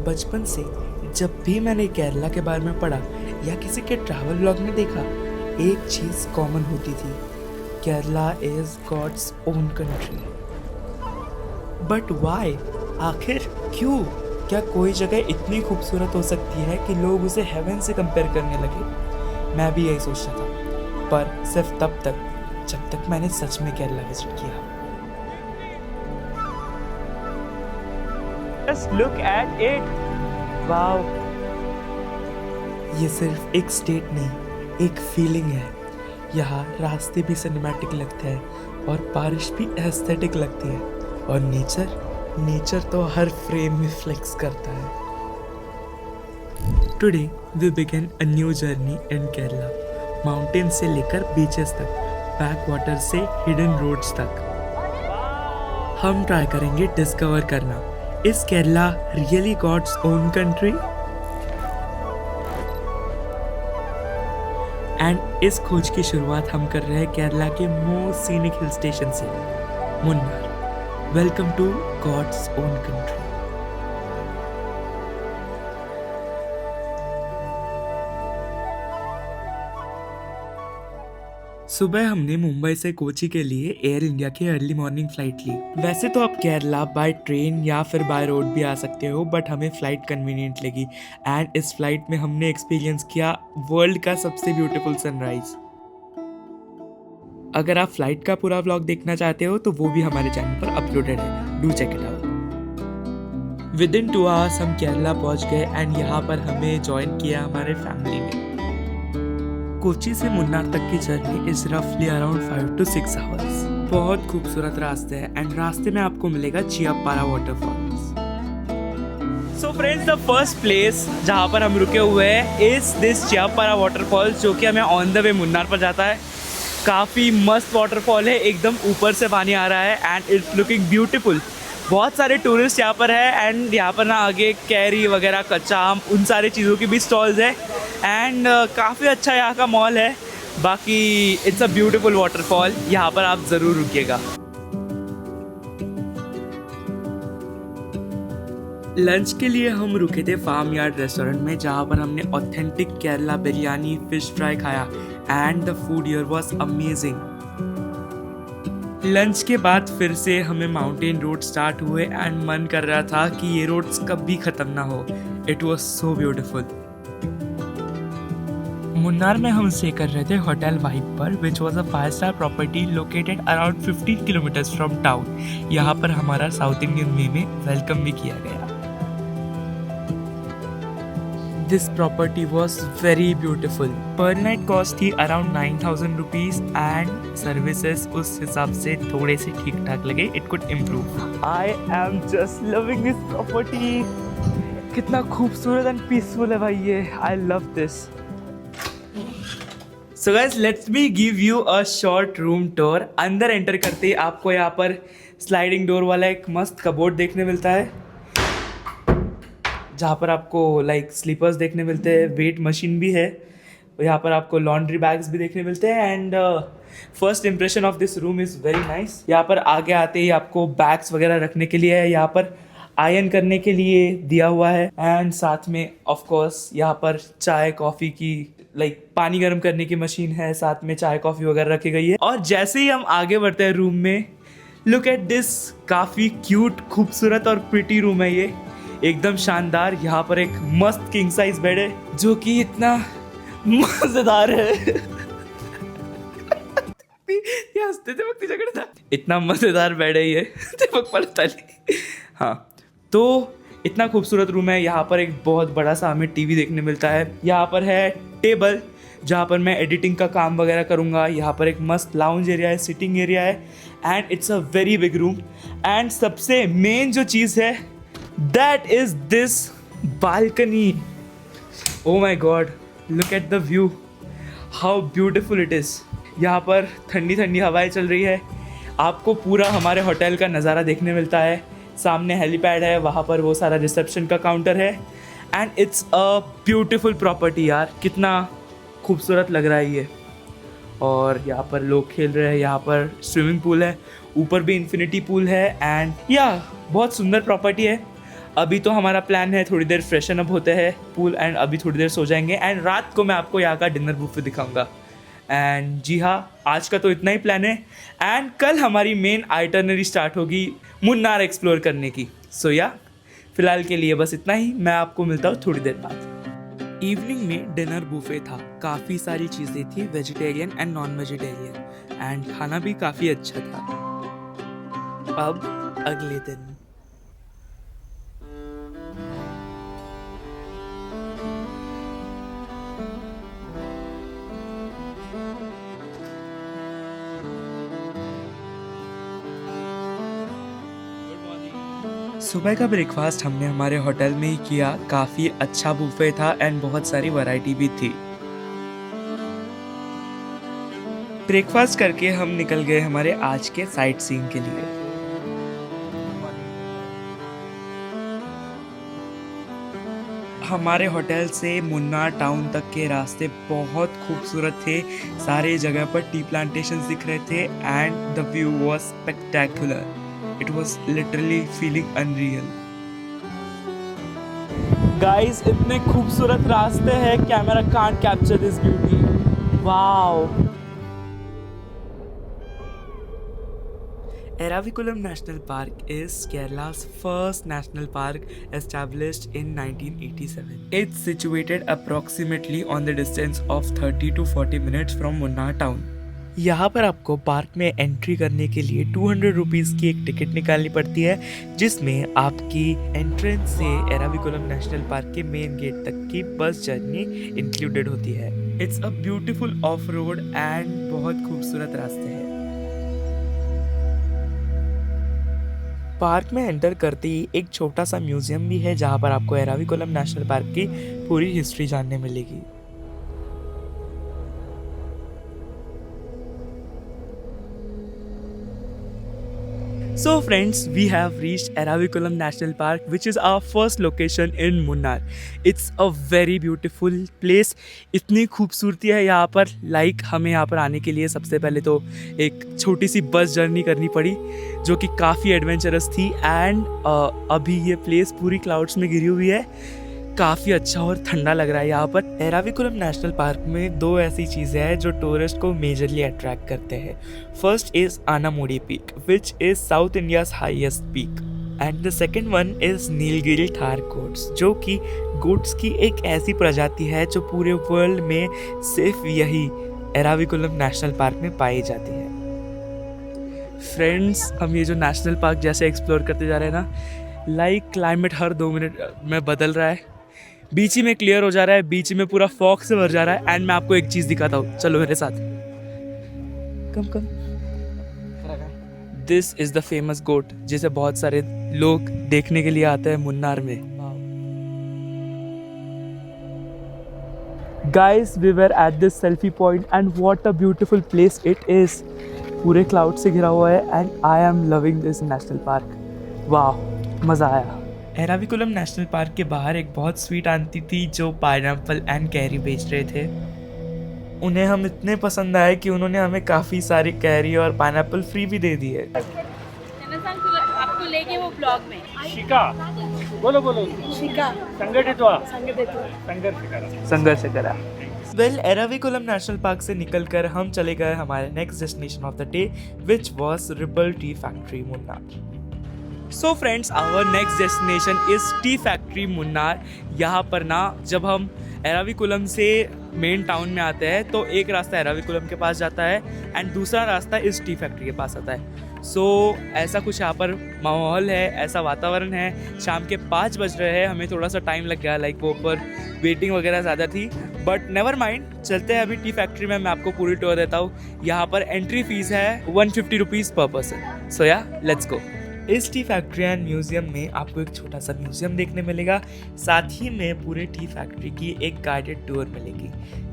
बचपन से जब भी मैंने केरला के बारे में पढ़ा या किसी के ट्रैवल ब्लॉग में देखा, एक चीज़ कॉमन होती थी, Kerala is God's own country. But why? आखिर क्यों? क्या कोई जगह इतनी खूबसूरत हो सकती है कि लोग उसे हेवन से कंपेयर करने लगे? मैं भी यही सोचता था, पर सिर्फ तब तक जब तक मैंने सच में केरला विजिट किया। Just look at it. Wow. ये सिर्फ एक स्टेट नहीं, एक फीलिंग है। यहाँ रास्ते भी सिनेमैटिक लगते हैं और बारिश भी एस्थेटिक लगती है, और नेचर तो हर फ्रेम में फ्लेक्स करता है। Today we begin a new journey in Kerala, mountain से लेकर बीचेस तक, बैक वाटर से हिडन रोड्स तक। हम ट्राई करेंगे डिस्कवर करना, is Kerala really God's own country? And इस खोज की शुरुआत हम कर रहे हैं केरला के मोस्ट सीनिक हिल स्टेशन से, Munnar. Welcome to God's own country. सुबह हमने मुंबई से कोची के लिए एयर इंडिया की अर्ली मॉर्निंग फ्लाइट ली। वैसे तो आप केरला बाय ट्रेन या फिर बाय रोड भी आ सकते हो, बट हमें फ्लाइट कन्वीनियंट लगी। एंड इस फ्लाइट में हमने एक्सपीरियंस किया वर्ल्ड का सबसे ब्यूटीफुल सनराइज। अगर आप फ्लाइट का पूरा व्लॉग देखना चाहते हो तो वो भी हमारे चैनल पर अपलोडेड है, do check it out. Within 2 hours हम केरला पहुंच गए एंड यहाँ पर हमें ज्वाइन किया हमारे फैमिली ने। कोची से मुन्नार तक की जर्नी इज रफली अराउंड 5 to 6 आवर्स। बहुत खूबसूरत रास्ते हैं एंड रास्ते में आपको मिलेगा चियापारा waterfalls. So friends, the first place जहाँ पर हम रुके हुए हैं is this चियापारा वाटरफॉल्स, जो कि हमें ऑन द वे मुन्नार पर जाता है। काफ़ी मस्त वाटरफॉल है, एकदम ऊपर से पानी आ रहा है एंड इट्स लुकिंग ब्यूटीफुल। बहुत सारे टूरिस्ट यहाँ पर है एंड यहाँ पर ना आगे कैरी वगैरह, कच्चा आम, उन सारी चीज़ों की भी स्टॉल्स है एंड काफ़ी अच्छा यहाँ का मॉल है। बाकी इट्स अ ब्यूटीफुल वाटरफॉल, यहाँ पर आप ज़रूर रुकिएगा। लंच के लिए हम रुके थे फार्म यार्ड रेस्टोरेंट में, जहाँ पर हमने authentic Kerala biryani, fish fry खाया and the food here was amazing. Lunch के बाद फिर से हमें माउंटेन रोड स्टार्ट हुए एंड मन कर रहा था कि ये रोड्स कभी ख़त्म ना हो। It was so beautiful. Munnar में हम स्टे कर रहे थे होटल वाइब पर, which was a 5-star property located around 15 kilometres from town. यहाँ पर हमारा साउथ इंडियन वे में वेलकम भी किया गया। This property was very beautiful. पर नाइट कॉस्ट थी अराउंड 9,000 रुपीज एंड सर्विसेज उस हिसाब से थोड़े से ठीक ठाक लगे। It could improve. I am just loving this property. कितना खूबसूरत एंड पीसफुल है भाई ये। I love this. So guys, let's me give you a short room tour. अंदर एंटर करते ही आपको यहाँ पर स्लाइडिंग डोर वाला एक मस्त कबोर्ड देखने मिलता है, जहाँ पर आपको लाइक स्लीपर्स देखने मिलते हैं, वेट मशीन भी है, यहाँ पर आपको लॉन्ड्री बैग्स भी देखने मिलते हैं and first impression of this room is very nice. यहाँ पर आगे आते ही आपको बैग्स वगैरह रखने के लिए है, यहाँ पर आयरन करने के लिए दिया हुआ है एंड साथ में ऑफ कोर्स यहाँ पर चाय कॉफ़ी की लाइक पानी गर्म करने की मशीन है, साथ में चाय कॉफ़ी वगैरह रखी गई है। और जैसे ही हम आगे बढ़ते हैं रूम में, लुक एट दिस, काफ़ी क्यूट, खूबसूरत और प्रिटी रूम है ये, एकदम शानदार। यहाँ पर एक मस्त किंग साइज बेड है जो कि इतना मजेदार है। इतना मजेदार बेड है ये, हाँ। तो इतना खूबसूरत रूम है। यहाँ पर एक बहुत बड़ा सा हमें टीवी देखने मिलता है। यहाँ पर है टेबल जहाँ पर मैं एडिटिंग का काम वगैरह करूँगा। यहाँ पर एक मस्त लाउंज एरिया है, सिटिंग एरिया है and it's a very big room. And सबसे मेन जो चीज़ है, that is this balcony. Oh my god, look at the view, how beautiful it is. यहाँ पर ठंडी ठंडी हवाएं चल रही है, आपको पूरा हमारे होटल का नज़ारा देखने मिलता है। सामने हेलीपैड है, वहाँ पर वो सारा रिसेप्शन का काउंटर है and it's a beautiful property. यार कितना खूबसूरत लग रहा है ये। और यहाँ पर लोग खेल रहे हैं, यहाँ पर स्विमिंग पूल है, ऊपर भी इन्फिनिटी पूल है एंड या बहुत सुंदर प्रॉपर्टी है। अभी तो हमारा प्लान है थोड़ी देर फ्रेशन अप होते हैं पूल एंड अभी थोड़ी देर सो जाएंगे एंड रात को मैं आपको यहाँ का डिनर बुफे दिखाऊंगा। एंड जी हाँ, आज का तो इतना ही प्लान है एंड कल हमारी मेन आइटनरी स्टार्ट होगी मुन्नार एक्सप्लोर करने की। सो या फिलहाल के लिए बस इतना ही, मैं आपको मिलता हूँ थोड़ी देर बाद। इवनिंग में डिनर बुफे था, काफ़ी सारी चीज़ें थी vegetarian and non vegetarian and खाना भी काफ़ी अच्छा था। अब अगले दिन सुबह का ब्रेकफास्ट हमने हमारे होटल में ही किया। काफ़ी अच्छा बुफे था एंड बहुत सारी वैरायटी भी थी। ब्रेकफास्ट करके हम निकल गए हमारे आज के साइट सीइंग के लिए। हमारे होटल से मुन्नार टाउन तक के रास्ते बहुत खूबसूरत थे। सारे जगह पर टी प्लांटेशंस दिख रहे थे and the view was spectacular. It was literally feeling unreal. Guys, इतने खूबसूरत रास्ते हैं, camera can't capture this beauty. Wow. Eraviculam National Park is Kerala's first national park established in 1987. It's situated approximately on the distance of 30 to 40 minutes from Munnar town. यहाँ पर आपको park में entry करने के लिए 200 रुपीज़ की एक ticket निकालनी पड़ती है, जिसमें आपकी एंट्रेंस से एराविकुलम नेशनल पार्क के मेन गेट तक की बस जर्नी इंक्लूडेड होती है। It's a beautiful of road and बहुत खूबसूरत रास्ते हैं। पार्क में एंटर करते ही एक छोटा सा म्यूजियम भी है, जहाँ पर आपको एराविकुलम नेशनल पार्क की पूरी हिस्ट्री जानने मिलेगी। So friends, we have reached Eraviculam National Park, which is our first location in Munnar. It's a very beautiful place. इतनी खूबसूरती है यहाँ पर, हमें यहाँ पर आने के लिए सबसे पहले तो एक छोटी सी बस जर्नी करनी पड़ी, जो कि काफ़ी एडवेंचरस थी एंड अभी ये प्लेस पूरी क्लाउड्स में घिरी हुई है। काफ़ी अच्छा और ठंडा लग रहा है यहाँ पर। एराविकुलम नेशनल पार्क में दो ऐसी चीज़ें हैं जो टूरिस्ट को मेजरली अट्रैक्ट करते हैं। First is Anamudi peak, which is South India's highest peak, and the second one is Nilgiri tahr goats, जो कि गोट्स की एक ऐसी प्रजाति है जो पूरे वर्ल्ड में सिर्फ यही एराविकुलम नेशनल पार्क में पाई जाती है। फ्रेंड्स, हम ये जो नेशनल पार्क जैसे एक्सप्लोर करते जा रहे हैं ना, क्लाइमेट हर 2 मिनट में बदल रहा है, बीच ही में क्लियर हो जा रहा है, बीच में पूरा फॉग से भर जा रहा है एंड मैं आपको एक चीज़ दिखाता हूँ, चलो मेरे साथ। Come this is the famous goat, जिसे बहुत सारे लोग देखने के लिए आते हैं मुन्नार में। Guys, we were at this selfie point and what a beautiful place it is. पूरे क्लाउड से घिरा हुआ है and I am loving this national park. वाह, मज़ा आया। एराविकुलम नेशनल पार्क के बाहर एक बहुत स्वीट आंटी थी जो पाइनएप्पल एंड कैरी बेच रहे थे। उन्हें हम इतने पसंद आए कि उन्होंने हमें काफ़ी सारी कैरी और पाइनएप्पल फ्री भी दे दिए। आपको लेके वो ब्लॉग में शिका बोलो शिका संघर्ष करा। वेल, एराविकुलम नेशनल पार्क से निकलकर हम चले गए हमारे next destination of the day, which was Ripple tea factory Munnar. So friends, our next destination is tea factory Munnar. यहाँ पर ना जब हम एराविकुलम से मेन टाउन में आते हैं तो एक रास्ता एराविकुलम के पास जाता है एंड दूसरा रास्ता इस टी फैक्ट्री के पास आता है। सो ऐसा कुछ यहाँ पर माहौल है, ऐसा वातावरण है। शाम के 5 बज रहे हैं, हमें थोड़ा सा टाइम लग गया, वो ऊपर वेटिंग वगैरह ज़्यादा थी, बट नेवर माइंड, चलते हैं अभी टी फैक्ट्री में। मैं आपको पूरी टूर देता हूँ। यहाँ पर एंट्री फीस है 150 रुपीज़ पर पर्सन। सो या लेट्स गो। इस टी फैक्ट्री एंड म्यूजियम में आपको एक छोटा सा म्यूजियम देखने मिलेगा, साथ ही में पूरे टी फैक्ट्री की एक गाइडेड टूर मिलेगी।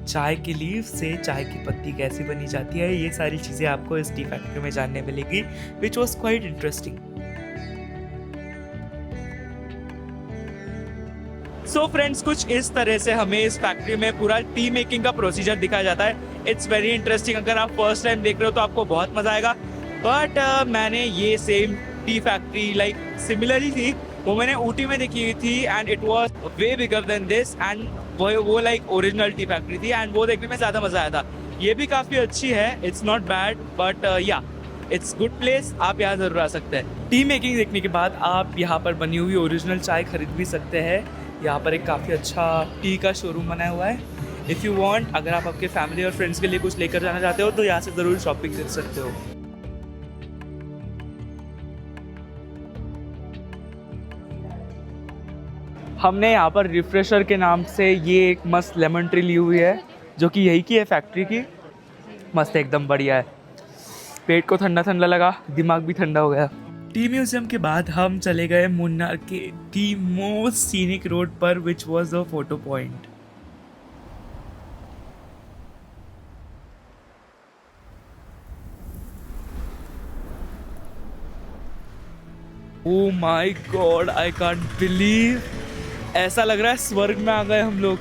चाय की लीफ से चाय की पत्ती कैसे बनी जाती है, ये सारी चीज़ें आपको इस टी फैक्ट्री में जानने मिलेगी, which was quite interesting. So friends, कुछ इस तरह से हमें इस फैक्ट्री में पूरा टी मेकिंग का प्रोसीजर दिखाया जाता है। It's very interesting. अगर आप फर्स्ट टाइम देख रहे हो तो आपको बहुत मज़ा आएगा, बट मैंने ये same tea factory like similar ही थी, वो मैंने ऊटी में देखी हुई थी and it was way bigger than this and वो लाइक ओरिजिनल टी फैक्ट्री थी एंड वो देखने में ज़्यादा मज़ा आया था। ये भी काफ़ी अच्छी है, इट्स नॉट बैड बट या इट्स गुड प्लेस, आप यहाँ ज़रूर आ सकते हैं। टी मेकिंग देखने के बाद आप यहाँ पर बनी हुई ओरिजिनल चाय खरीद भी सकते हैं। यहाँ पर एक काफ़ी अच्छा टी का शोरूम बनाया हुआ है। इफ़ यू वांट, अगर आप आपके फैमिली और फ्रेंड्स के लिए कुछ लेकर जाना चाहते हो तो यहाँ से ज़रूर शॉपिंग कर सकते हो। हमने यहाँ पर रिफ्रेशर के नाम से ये एक मस्त लेमन ट्री ली हुई है जो कि यही की है फैक्ट्री की। मस्त एकदम बढ़िया है, पेट को ठंडा ठंडा लगा, दिमाग भी ठंडा हो गया। टी म्यूजियम के बाद हम चले गए मुन्नार के दी मोस्ट सीनिक रोड पर which was the photo point. Oh my God, I can't believe, ऐसा लग रहा है स्वर्ग में आ गए हम लोग।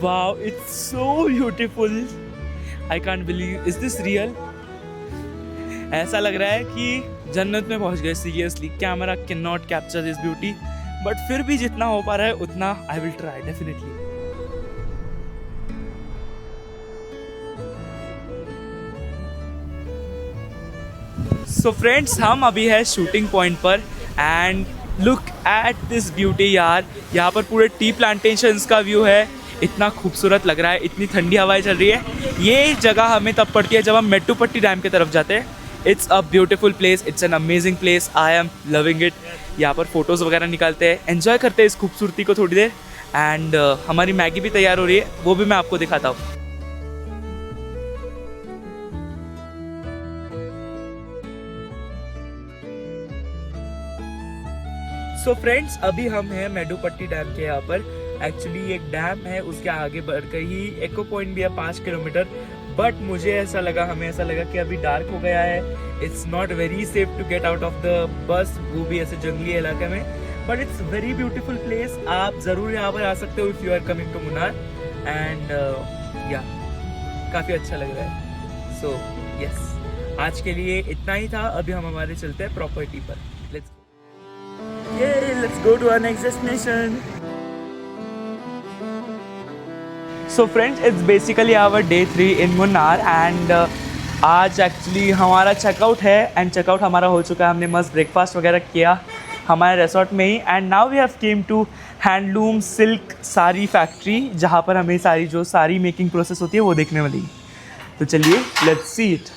Wow, it's so beautiful. I can't believe, is this real? ऐसा लग रहा है कि जन्नत में पहुंच गए seriously. Camera can not capture this beauty, but फिर भी जितना हो पा रहा है उतना I will try definitely. So friends, हम अभी है शूटिंग पॉइंट पर and look at this beauty यार। यहाँ पर पूरे टी प्लांटेशंस का व्यू है, इतना खूबसूरत लग रहा है, इतनी ठंडी हवाएं चल रही है। ये जगह हमें तब पड़ती है जब हम मेट्टुपट्टी डैम की तरफ जाते हैं। It's a beautiful place, it's an amazing place, I am loving it. यहाँ पर फोटोज़ वगैरह निकालते हैं, एंजॉय करते हैं इस खूबसूरती को थोड़ी देर एंड हमारी मैगी भी तैयार हो रही है, वो भी मैं आपको दिखाता हूँ। सो फ्रेंड्स, अभी हम हैं मेट्टुपट्टी डैम के यहाँ पर। एक्चुअली एक डैम है, उसके आगे बढ़कर ही एको पॉइंट भी है 5 किलोमीटर, बट मुझे ऐसा लगा, हमें ऐसा लगा कि अभी डार्क हो गया है, it's not very safe to get out of the bus, वो भी ऐसे जंगली इलाके में, but it's very beautiful place. आप ज़रूर यहाँ पर आ सकते हो if you are coming to Munnar and या काफ़ी अच्छा लग रहा है। सो यस, आज के लिए इतना ही था। अभी हम हमारे चलते हैं प्रॉपर्टी पर। Let's go to our next destination. So friends, it's basically our day 3 in Munnar and आज एक्चुअली हमारा चेकआउट है एंड चेकआउट हमारा हो चुका है। हमने मस्त ब्रेकफास्ट वगैरह किया हमारे रिसोर्ट में ही and now we have came to handloom silk sari factory, जहाँ पर हमें सारी जो साड़ी मेकिंग प्रोसेस होती है वो देखने वाली। तो चलिए, लेट्स सी इट।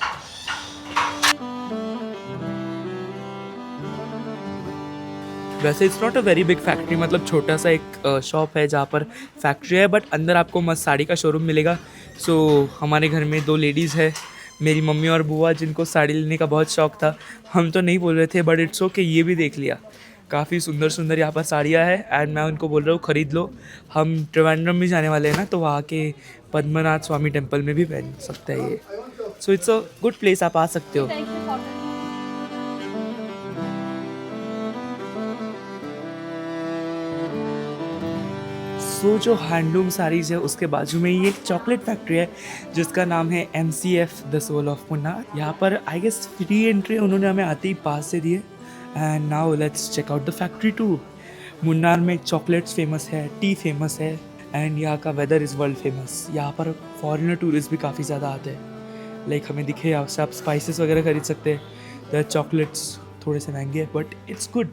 वैसे it's not a very big factory, मतलब छोटा सा एक शॉप है जहाँ पर फैक्ट्री है, बट अंदर आपको मस्त साड़ी का शोरूम मिलेगा। सो हमारे घर में 2 लेडीज़ है, मेरी मम्मी और बुआ, जिनको साड़ी लेने का बहुत शौक़ था। हम तो नहीं बोल रहे थे बट इट्स ओके, ये भी देख लिया। काफ़ी सुंदर सुंदर यहाँ पर साड़ियाँ हैं एंड मैं उनको बोल रहा हूँ ख़रीद लो। हम त्रिवेंद्रम भी जाने वाले हैं ना, तो वहाँ के पद्मनाथ स्वामी टेम्पल में भी पहन सकते हैं ये। So it's a good place, आप आ सकते हो। सो जो हैंडलूम साड़ीज़ है उसके बाजू में ही एक चॉकलेट फैक्ट्री है जिसका नाम है MCF the soul of Munnar. यहाँ पर आई गेस फ्री एंट्री उन्होंने हमें आते ही पास से दिए and now let's check out the factory too. Munnar में चॉकलेट्स फेमस है, टी फेमस है एंड यहाँ का वेदर इज़ वर्ल्ड फेमस। यहाँ पर फॉरेनर टूरिस्ट भी काफ़ी ज़्यादा आते हैं। लाइक हमें दिखे यहाँ से आप स्पाइसेस वगैरह खरीद सकते हैं। द चॉकलेट्स थोड़े से महंगे हैं but it's good.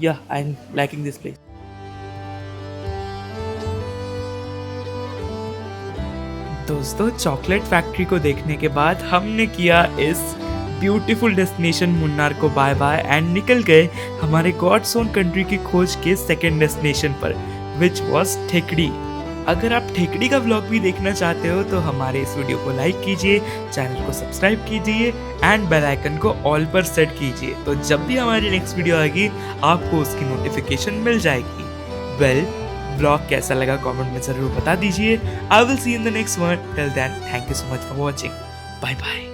Yeah I am liking this place. दोस्तों, चॉकलेट फैक्ट्री को देखने के बाद हमने किया इस ब्यूटीफुल डेस्टिनेशन मुन्नार को बाय बाय एंड निकल गए हमारे गॉड्स ओन कंट्री की खोज के सेकेंड डेस्टिनेशन पर, विच वॉज ठेकड़ी। अगर आप ठेकड़ी का व्लॉग भी देखना चाहते हो तो हमारे इस वीडियो को लाइक कीजिए, चैनल को सब्सक्राइब कीजिए एंड बेल आइकन को ऑल पर सेट कीजिए, तो जब भी हमारी नेक्स्ट वीडियो आएगी आपको उसकी नोटिफिकेशन मिल जाएगी। वेल, ब्लॉग कैसा लगा कमेंट में ज़रूर बता दीजिए। I will see in the next one. Till then, thank you so much for watching. Bye bye.